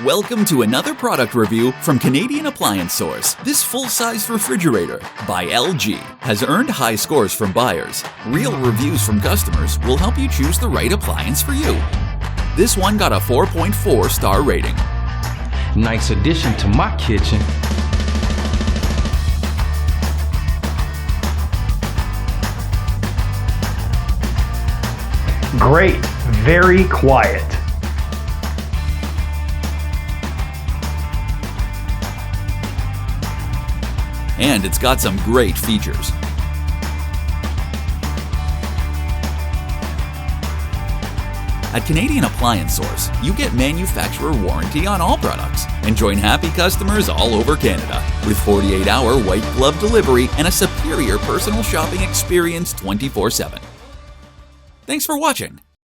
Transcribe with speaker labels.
Speaker 1: Welcome to another product review from Canadian Appliance Source. This full-size refrigerator by LG has earned high scores from buyers. Real reviews from customers will help you choose the right appliance for you. This one got a 4.4 star rating.
Speaker 2: Nice addition to my kitchen.
Speaker 3: Great, very quiet.
Speaker 1: And it's got some great features. At Canadian Appliance Source, you get manufacturer warranty on all products and join happy customers all over Canada with 48-hour white glove delivery and a superior personal shopping experience 24/7. Thanks for watching.